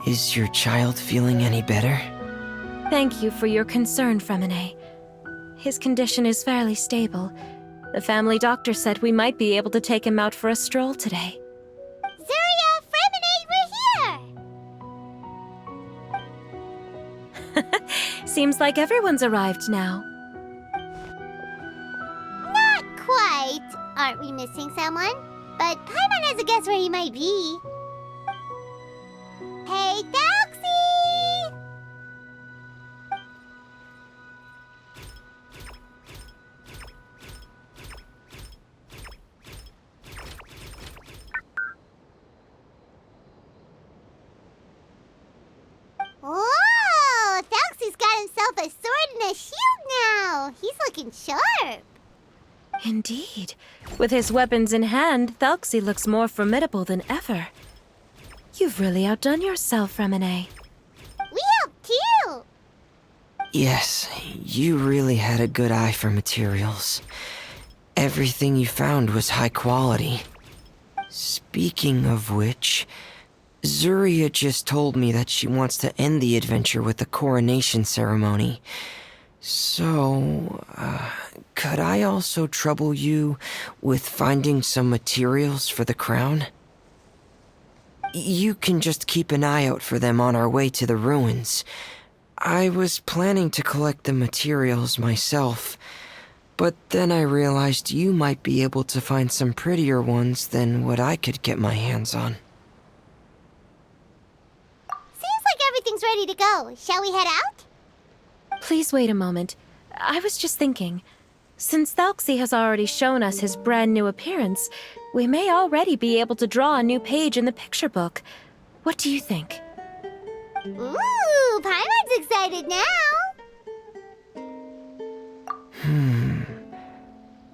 Is your child feeling any better? Thank you for your concern, Fremine. His condition is fairly stable. The family doctor said we might be able to take him out for a stroll today. Zuria, Fremine, we're here! Seems like everyone's arrived now. Not quite. Aren't we missing someone? But Paimon has a guess where he might be. Hey, Doxy! Whoa! Doxy's got himself a sword and a shield now. He's looking sharp. Indeed. With his weapons in hand, Thalxi looks more formidable than ever. You've really outdone yourself, Fremine. We helped too. Yes, you really had a good eye for materials. Everything you found was high quality. Speaking of which, Zuria just told me that she wants to end the adventure with a coronation ceremony. So, could I also trouble you with finding some materials for the crown? You can just keep an eye out for them on our way to the ruins. I was planning to collect the materials myself, but then I realized you might be able to find some prettier ones than what I could get my hands on. Seems like everything's ready to go. Shall we head out? Please wait a moment. I was just thinking. Since Thalxi has already shown us his brand new appearance, we may already be able to draw a new page in the picture book. What do you think? Ooh, Paimon's excited now.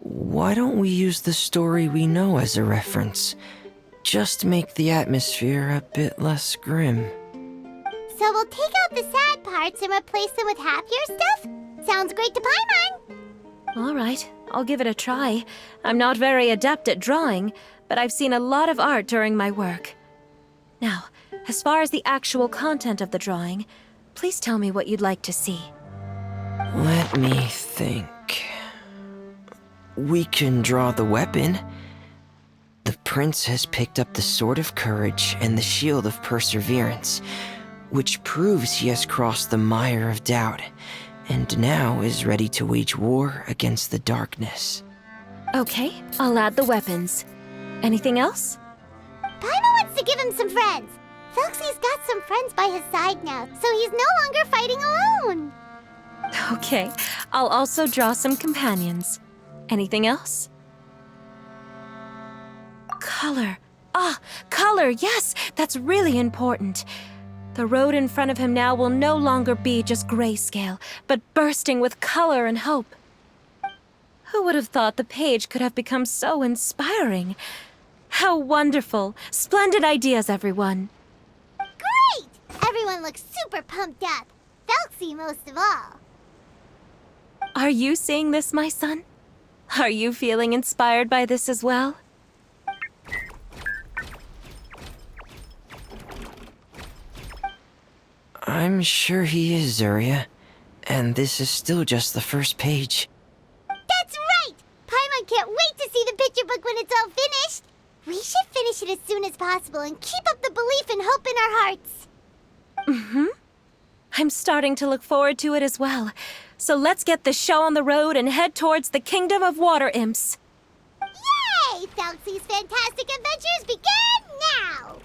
Why don't we use the story we know as a reference? Just make the atmosphere a bit less grim. So we'll take out the sad parts and replace them with happier stuff? Sounds great to Paimon. All right, I'll give it a try. I'm not very adept at drawing, but I've seen a lot of art during my work. Now, as far as the actual content of the drawing, please tell me what you'd like to see. Let me think. We can draw the weapon. The prince has picked up the Sword of Courage and the Shield of Perseverance, which proves he has crossed the mire of doubt, and now is ready to wage war against the darkness. Okay, I'll add the weapons. Anything else? Paimon wants to give him some friends. Thalxi's got some friends by his side now, so he's no longer fighting alone. Okay, I'll also draw some companions. Anything else? Color. Ah, color, yes! That's really important. The road in front of him now will no longer be just grayscale, but bursting with color and hope. Who would have thought the page could have become so inspiring? How wonderful! Splendid ideas, everyone! Great! Everyone looks super pumped up. Thalxi most of all. Are you seeing this, my son? Are you feeling inspired by this as well? I'm sure he is, Zuria. And this is still just the first page. That's right! Paimon can't wait to see the picture book when it's all finished. We should finish it as soon as possible and keep up the belief and hope in our hearts. Mm-hmm. I'm starting to look forward to it as well. So let's get the show on the road and head towards the Kingdom of Water Imps. Yay! Thalxi's fantastic adventures begin now!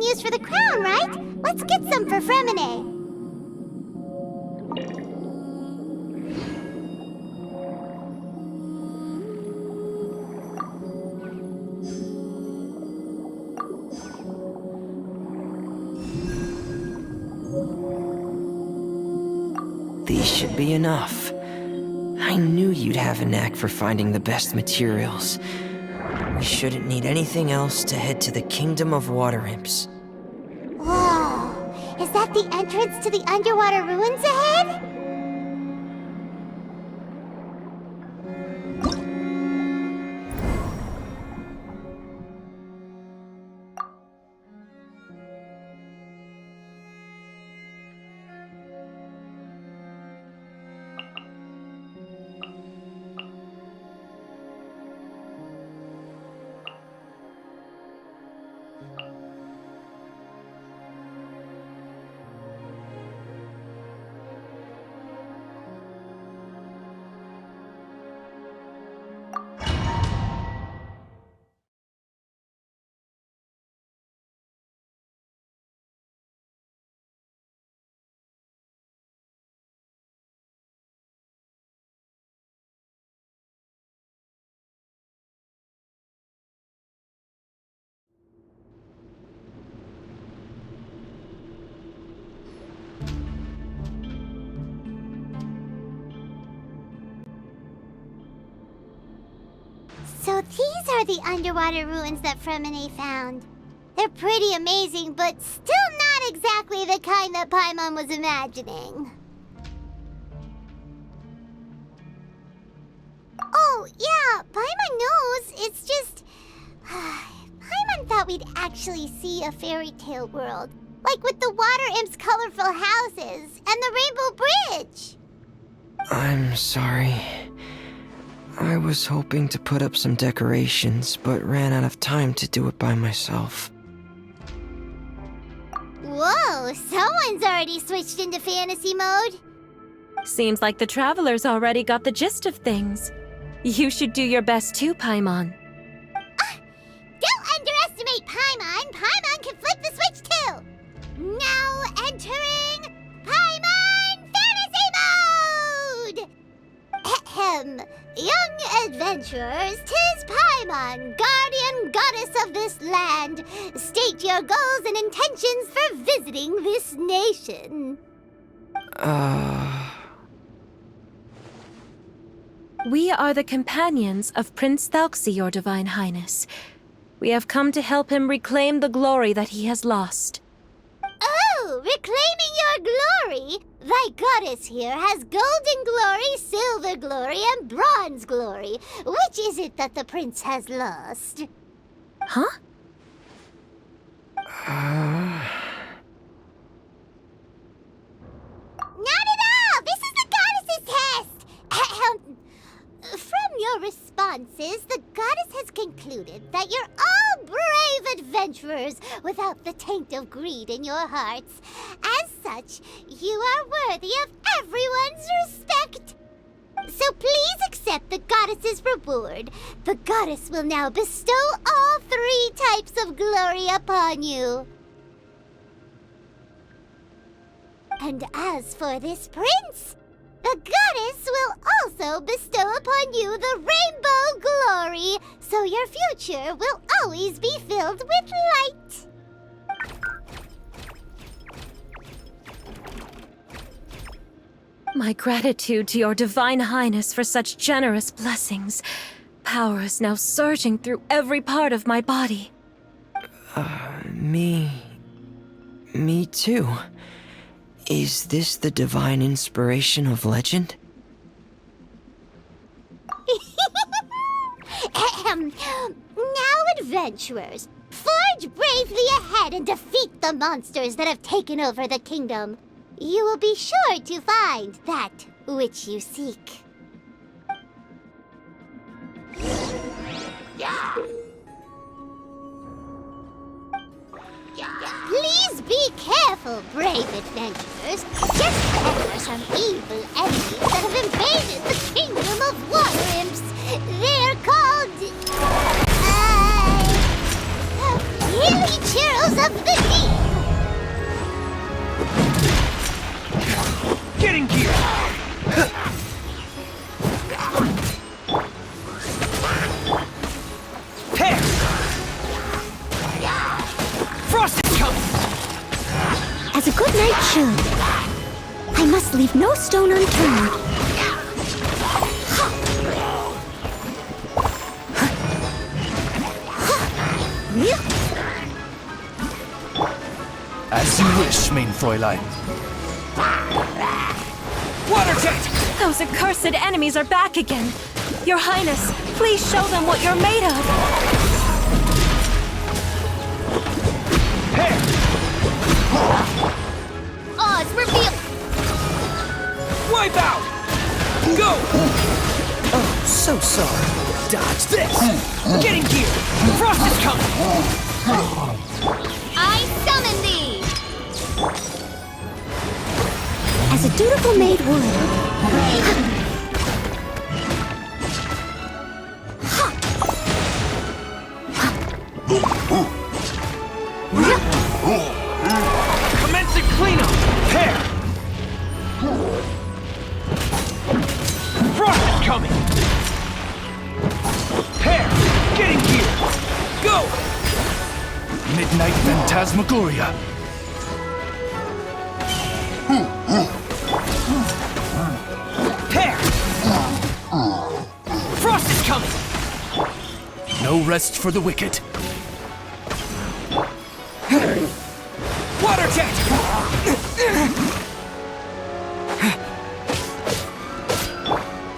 use for the crown, right? Let's get some for Fremine. These should be enough. I knew you'd have a knack for finding the best materials. We shouldn't need anything else to head to the Kingdom of Water Imps. Whoa! Is that the entrance to the underwater ruins ahead? So these are the underwater ruins that Fremine found. They're pretty amazing, but still not exactly the kind that Paimon was imagining. Oh, yeah, Paimon knows. It's just... Paimon thought we'd actually see a fairy tale world. Like with the Water Imp's colorful houses and the Rainbow Bridge. I'm sorry. I was hoping to put up some decorations, but ran out of time to do it by myself. Whoa, someone's already switched into fantasy mode. Seems like the travelers already got the gist of things. You should do your best too, Paimon. Don't underestimate Paimon. Paimon can flip the switch too. Now entering Paimon Fantasy Mode! Ahem. Young adventurers, 'tis Paimon, guardian goddess of this land. State your goals and intentions for visiting this nation. We are the companions of Prince Thalxi, your Divine Highness. We have come to help him reclaim the glory that he has lost. Oh, reclaiming your glory? Thy goddess here has golden glory, silver glory, and bronze glory. Which is it that the prince has lost? Huh? Not at all! This is the goddess's test! Ahem. From your responses, the goddess has concluded that you're all brave adventurers without the taint of greed in your hearts. As such, you are worthy of everyone's respect. So please accept the goddess's reward. The goddess will now bestow all 3 types of glory upon you. And as for this prince, the goddess will also bestow upon you the rainbow glory, so your future will always be filled with light. My gratitude to your Divine Highness for such generous blessings. Power is now surging through every part of my body. Me too. Is this the divine inspiration of legend? Ahem. Now, adventurers, forge bravely ahead and defeat the monsters that have taken over the kingdom. You will be sure to find that which you seek. Please be careful, brave adventurers. Just ahead are some evil enemies that have invaded the kingdom of water imps. They're called... Hilly Churls of the Deep. Getting gear! Tear! Frost is coming! As a good knight should. I must leave no stone unturned. As you wish, mein Fräulein. Water jet! Those accursed enemies are back again. Your Highness, please show them what you're made of. Hair! Oz, reveal! Wipe out! Go! Oh, so sorry. Dodge this! Getting gear! Frost is coming! I summon thee! As a dutiful maid would. Commencing cleanup! Hair! Frost is coming! Hair! Getting gear! Go! Midnight Phantasmagoria! Hair! Frost is coming! No rest for the wicked. Water jet!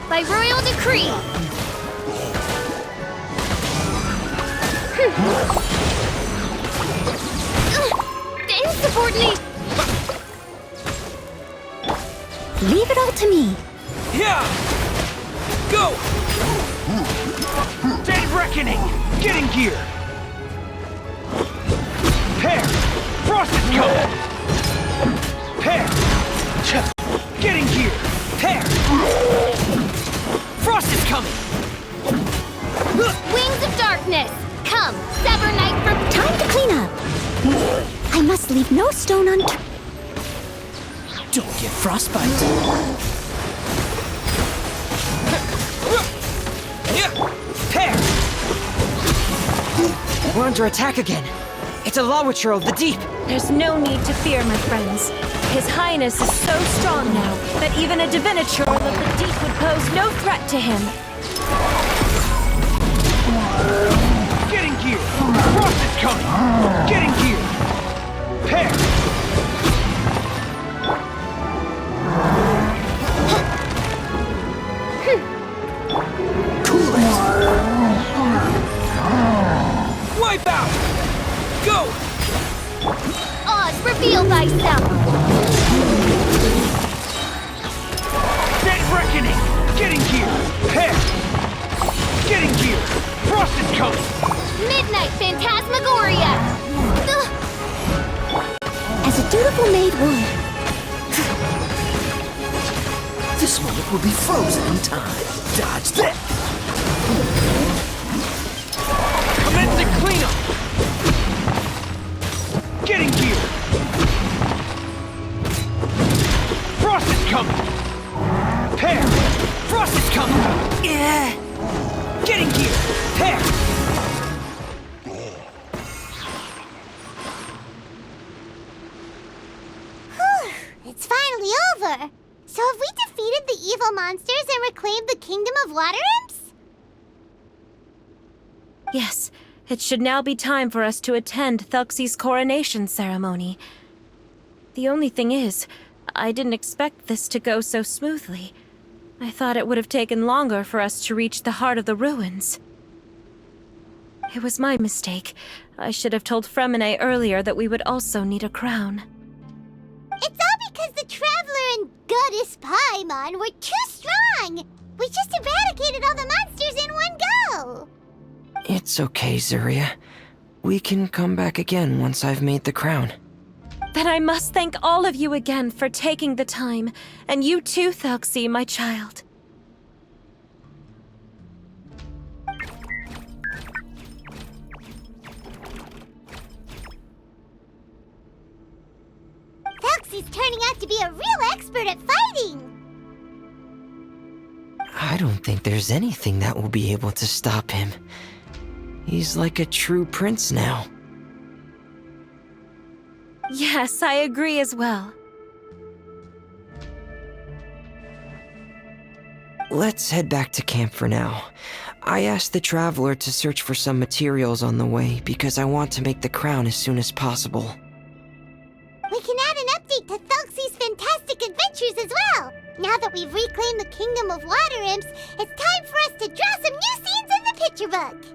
By royal decree. Insubordinate. Leave it all to me. Yeah! Go! Dead Reckoning! Getting gear! Hair! Frost is coming! Hair! Getting gear! Hair! Frost is coming! Wings of darkness. Come, sever night from time to clean up. I must leave no stone unturned. Don't get frostbite. Hair! We're under attack again. It's a Lawitcher of the deep. There's no need to fear, my friends. His Highness is so strong now that even a diviniture of the deep would pose no threat to him. Getting gear! Frost is coming! Getting gear! Hair! Cool it! Wipe out! Go! Oz, reveal thyself. Dead Reckoning! Getting gear! Hair! Getting gear! Frost is coming! Midnight Phantasmagoria. As a dutiful maid would. This moment will be frozen in time. Dodge this! Commencing cleanup! Getting gear! Frost is coming! Hair! Frost is coming! Yeah! Getting gear! Hair! It's finally over. So have we defeated the evil monsters and reclaimed the kingdom of water imps? Yes, it should now be time for us to attend Thelxie's coronation ceremony. The only thing is, I didn't expect this to go so smoothly. I thought it would have taken longer for us to reach the heart of the ruins. It was my mistake. I should have told Fremine earlier that we would also need a crown. It's all because the Traveler and Goddess Paimon were too strong! We just eradicated all the monsters in one go! It's okay, Zuria. We can come back again once I've made the crown. Then I must thank all of you again for taking the time, and you too, Thelxie, my child. Thelxie's turning out to be a real expert at fighting! don't think there's anything that will be able to stop him. He's like a true prince now. Yes, I agree as well. Let's head back to camp for now. I asked the traveler to search for some materials on the way because I want to make the crown as soon as possible. We can add an update to Thelxie's fantastic adventures as well. Now that we've reclaimed the Kingdom of Water Imps, it's time for us to draw some new scenes in the picture book.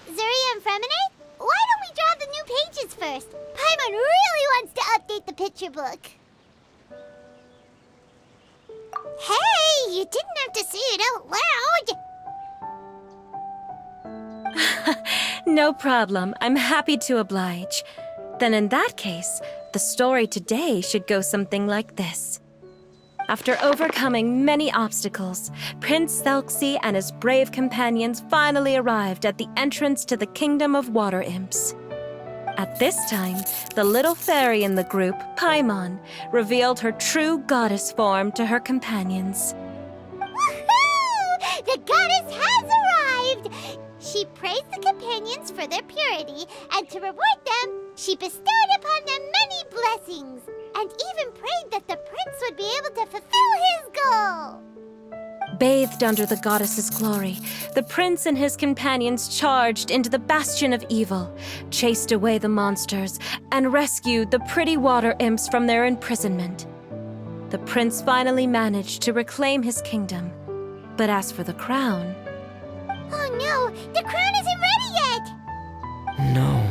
Zuria and Fremine, why don't we draw the new pages first? Paimon really wants to update the picture book. Hey, you didn't have to say it out loud. No problem. I'm happy to oblige. Then in that case, the story today should go something like this. After overcoming many obstacles, Prince Thelxie and his brave companions finally arrived at the entrance to the Kingdom of Water Imps. At this time, the little fairy in the group, Paimon, revealed her true goddess form to her companions. Woohoo! The goddess has arrived! She praised the companions for their purity, and to reward them, she bestowed upon them many blessings, and even prayed that the prince would be able to fulfill his goal. Bathed under the goddess's glory, the prince and his companions charged into the bastion of evil, chased away the monsters, and rescued the pretty water imps from their imprisonment. The prince finally managed to reclaim his kingdom. But as for the crown... Oh no, the crown isn't ready yet! No.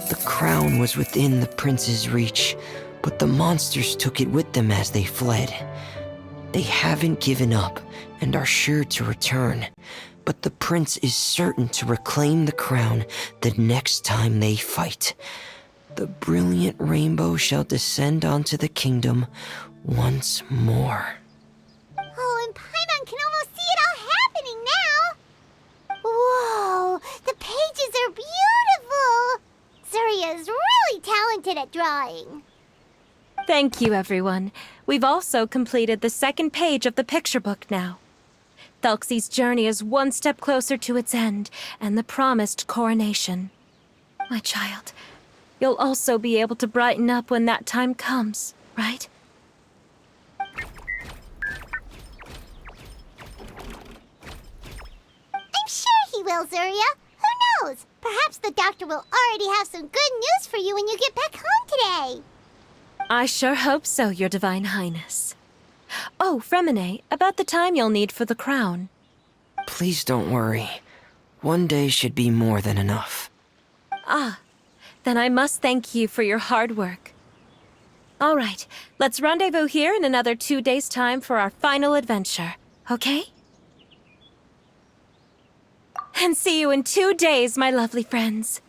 The crown was within the prince's reach, but the monsters took it with them as they fled. They haven't given up and are sure to return, but the prince is certain to reclaim the crown the next time they fight. The brilliant rainbow shall descend onto the kingdom once more. Oh, and Paimon can almost see it all happening now! Whoa, the pages are beautiful! Zuria is really talented at drawing. Thank you, everyone. We've also completed the second page of the picture book now. Thelxie's journey is one step closer to its end and the promised coronation. My child, you'll also be able to brighten up when that time comes, right? I'm sure he will, Zuria. Who knows? Perhaps the doctor will already have some good news for you when you get back home today. I sure hope so, Your Divine Highness. Oh, Fremine, about the time you'll need for the crown. Please don't worry. One day should be more than enough. Ah, then I must thank you for your hard work. All right, let's rendezvous here in another 2 days' time for our final adventure, okay? And see you in 2 days, my lovely friends.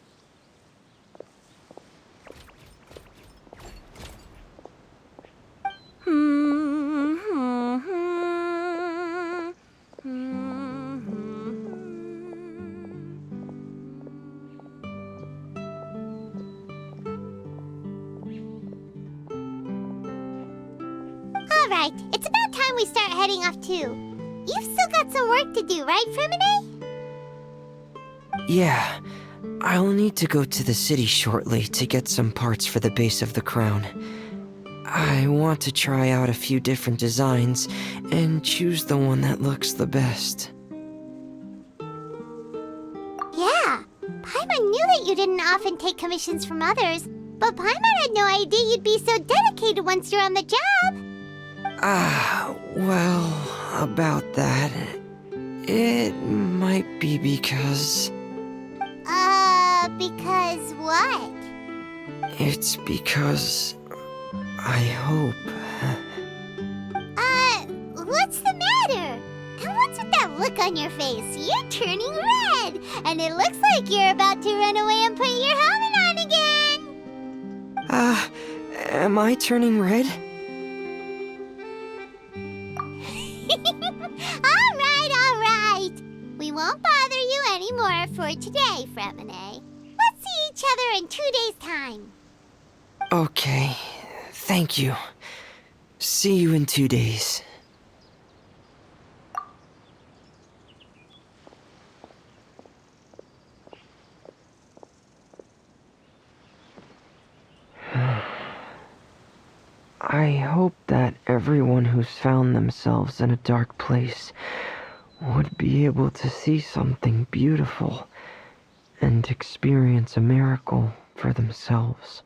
All right, it's about time we start heading off too. You've still got some work to do, right, Fremine? Yeah, I'll need to go to the city shortly to get some parts for the base of the crown. I want to try out a few different designs and choose the one that looks the best. Yeah, Paimon knew that you didn't often take commissions from others, but Paimon had no idea you'd be so dedicated once you're on the job. Well, about that, it might be because... Because what? It's because I hope... Who look on your face. You're turning red, and it looks like you're about to run away and put your helmet on again. Am I turning red? All right. We won't bother you anymore for today, Fremine. Let's see each other in 2 days' time. Okay, thank you. See you in 2 days. I hope that everyone who's found themselves in a dark place would be able to see something beautiful and experience a miracle for themselves.